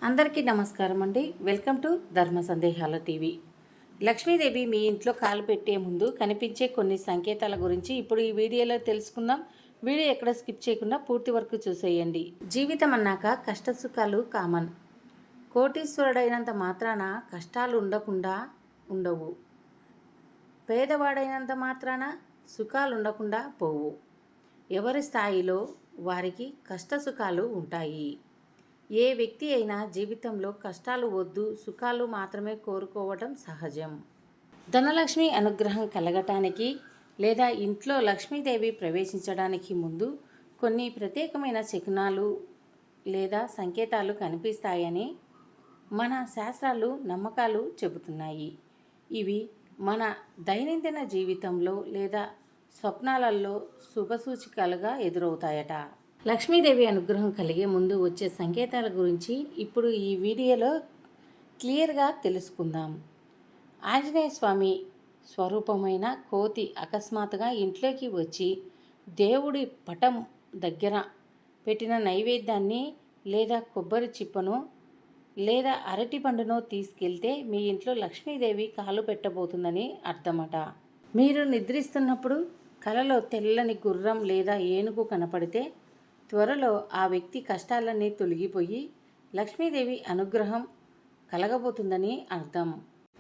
అందరికీ నమస్కారం అండి. వెల్కమ్ టు ధర్మ సందేహాల టీవీ. లక్ష్మీదేవి మీ ఇంట్లో కాలు పెట్టే ముందు కనిపించే కొన్ని సంకేతాల గురించి ఇప్పుడు ఈ వీడియోలో తెలుసుకుందాం. వీడియో ఎక్కడ స్కిప్ చేయకుండా పూర్తి వరకు చూసేయండి. జీవితం అన్నాక కష్టసుఖాలు కామన్. కోటీశ్వరుడైనంత మాత్రాన కష్టాలు ఉండకుండా ఉండవు. పేదవాడైనంత మాత్రాన సుఖాలు ఉండకుండా పోవు. ఎవరి స్థాయిలో వారికి కష్టసుఖాలు ఉంటాయి. ఏ వ్యక్తి అయినా జీవితంలో కష్టాలు వద్దు, సుఖాలు మాత్రమే కోరుకోవడం సహజం. ధనలక్ష్మి అనుగ్రహం కలగటానికి లేదా ఇంట్లో లక్ష్మీదేవి ప్రవేశించడానికి ముందు కొన్ని ప్రత్యేకమైన శకునాలు లేదా సంకేతాలు కనిపిస్తాయని మన శాస్త్రాలు నమ్మకాలు చెబుతున్నాయి. ఇవి మన దైనందిన జీవితంలో లేదా స్వప్నాలలో శుభసూచికలుగా ఎదురవుతాయట. లక్ష్మీదేవి అనుగ్రహం కలిగే ముందు వచ్చే సంకేతాల గురించి ఇప్పుడు ఈ వీడియోలో క్లియర్గా తెలుసుకుందాం. ఆంజనేయ స్వామి స్వరూపమైన కోతి అకస్మాత్తుగా ఇంట్లోకి వచ్చి దేవుడి పటం దగ్గర పెట్టిన నైవేద్యాన్ని లేదా కొబ్బరి చిప్పను లేదా అరటి పండునో తీసుకెళ్తే మీ ఇంట్లో లక్ష్మీదేవి కాలు పెట్టబోతుందని అర్థమట. మీరు నిద్రిస్తున్నప్పుడు కలలో తెల్లని గుర్రం లేదా ఏనుగు కనపడితే త్వరలో ఆ వ్యక్తి కష్టాలన్నీ తొలగిపోయి లక్ష్మీదేవి అనుగ్రహం కలగబోతుందని అర్థం.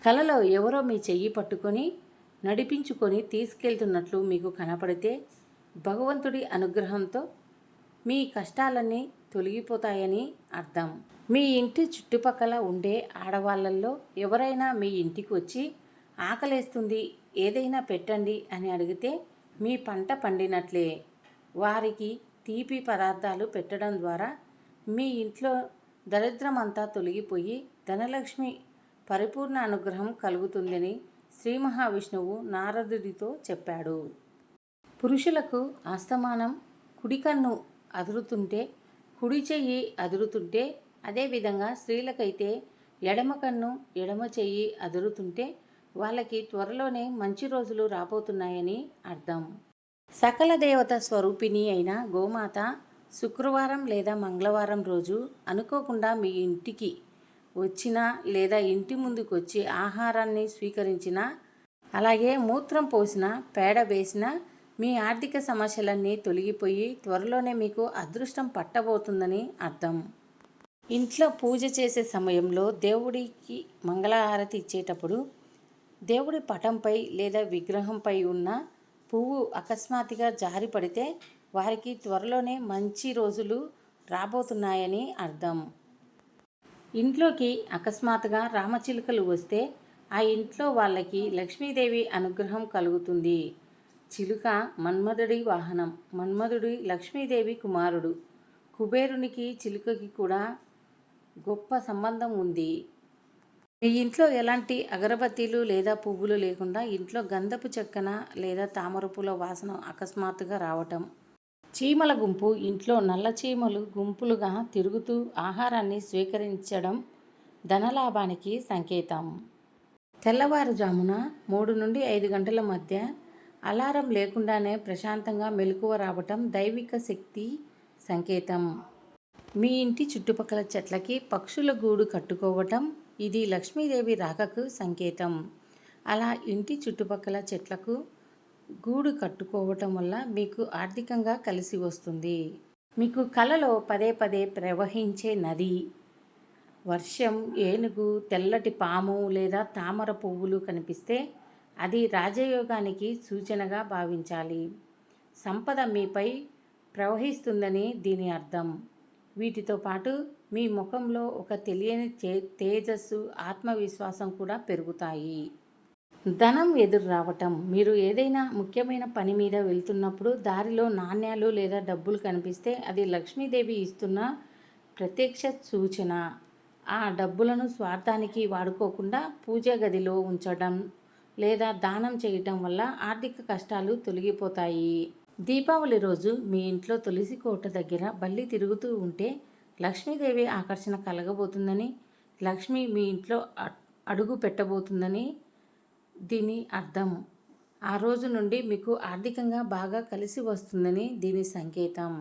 కలలో ఎవరో మీ చెయ్యి పట్టుకొని నడిపించుకొని తీసుకెళ్తున్నట్లు మీకు కనపడితే భగవంతుడి అనుగ్రహంతో మీ కష్టాలన్నీ తొలగిపోతాయని అర్థం. మీ ఇంటి చుట్టుపక్కల ఉండే ఆడవాళ్ళల్లో ఎవరైనా మీ ఇంటికి వచ్చి ఆకలేస్తుంది, ఏదైనా పెట్టండి అని అడిగితే మీ పంట పండినట్లే. వారికి తీపి పదార్థాలు పెట్టడం ద్వారా మీ ఇంట్లో దరిద్రమంతా తొలగిపోయి ధనలక్ష్మి పరిపూర్ణ అనుగ్రహం కలుగుతుందని శ్రీ మహావిష్ణువు నారదుడితో చెప్పాడు. పురుషులకు ఆస్తమానం కుడి కన్ను అదురుతుంటే, కుడి చెయ్యి అదురుతుంటే, అదేవిధంగా స్త్రీలకైతే ఎడమ కన్ను ఎడమ చెయ్యి అదురుతుంటే వాళ్ళకి త్వరలోనే మంచి రోజులు రాబోతున్నాయని అర్థం. సకల దేవత స్వరూపిణి అయిన గోమాత శుక్రవారం లేదా మంగళవారం రోజు అనుకోకుండా మీ ఇంటికి వచ్చినా లేదా ఇంటి ముందుకు వచ్చి ఆహారాన్ని స్వీకరించినా, అలాగే మూత్రం పోసినా, పేడ వేసినా మీ ఆర్థిక సమస్యలన్నీ తొలగిపోయి త్వరలోనే మీకు అదృష్టం పట్టబోతుందని అర్థం. ఇంట్లో పూజ చేసే సమయంలో దేవుడికి మంగళహారతి ఇచ్చేటప్పుడు దేవుడి పటంపై లేదా విగ్రహంపై ఉన్న పువ్వు అకస్మాత్తుగా జారి పడితే వారికి త్వరలోనే మంచి రోజులు రాబోతున్నాయని అర్థం. ఇంట్లోకి అకస్మాత్తుగా రామచిలుకలు వస్తే ఆ ఇంట్లో వాళ్ళకి లక్ష్మీదేవి అనుగ్రహం కలుగుతుంది. చిలుక మన్మధుడి వాహనం. మన్మధుడి లక్ష్మీదేవి కుమారుడు. కుబేరునికి చిలుకకి కూడా గొప్ప సంబంధం ఉంది. మీ ఇంట్లో ఎలాంటి అగరబత్తీలు లేదా పువ్వులు లేకుండా ఇంట్లో గంధపు చెక్కన లేదా తామరపూల వాసన అకస్మాత్తుగా రావటం. చీమల గుంపు ఇంట్లో నల్ల చీమలు గుంపులుగా తిరుగుతూ ఆహారాన్ని స్వీకరించడం ధనలాభానికి సంకేతం. తెల్లవారుజామున 3 నుండి 5 గంటల మధ్య అలారం లేకుండానే ప్రశాంతంగా మెలకువ రావటం దైవిక శక్తి సంకేతం. మీ ఇంటి చుట్టుపక్కల చెట్లకి పక్షుల గూడు కట్టుకోవటం ఇది లక్ష్మీదేవి రాకకు సంకేతం. అలా ఇంటి చుట్టుపక్కల చెట్లకు గూడు కట్టుకోవటం వల్ల మీకు ఆర్థికంగా కలిసి వస్తుంది. మీకు కలలో పదే పదే ప్రవహించే నది, వర్షం, ఏనుగు, తెల్లటి పాము లేదా తామర పువ్వులు కనిపిస్తే అది రాజయోగానికి సూచనగా భావించాలి. సంపద మీపై ప్రవహిస్తుందని దీని అర్థం. వీటితో పాటు మీ ముఖంలో ఒక తెలియని తేజస్సు, ఆత్మవిశ్వాసం కూడా పెరుగుతాయి. ధనం ఎదురు రావటం. మీరు ఏదైనా ముఖ్యమైన పని మీద వెళ్తున్నప్పుడు దారిలో నాణ్యాలు లేదా డబ్బులు కనిపిస్తే అది లక్ష్మీదేవి ఇస్తున్న ప్రత్యక్ష సూచన. ఆ డబ్బులను స్వార్థానికి వాడుకోకుండా పూజా గదిలో ఉంచడం లేదా దానం చేయటం వల్ల ఆర్థిక కష్టాలు తొలగిపోతాయి. దీపావళి రోజు మీ ఇంట్లో తులసి కోట దగ్గర బల్లి తిరుగుతూ ఉంటే లక్ష్మీదేవి ఆకర్షణ కలగబోతుందని, లక్ష్మి మీ ఇంట్లో అడుగు పెట్టబోతుందని దీని అర్థం. ఆ రోజు నుండి మీకు ఆర్థికంగా బాగా కలిసి వస్తుందని దీని సంకేతం.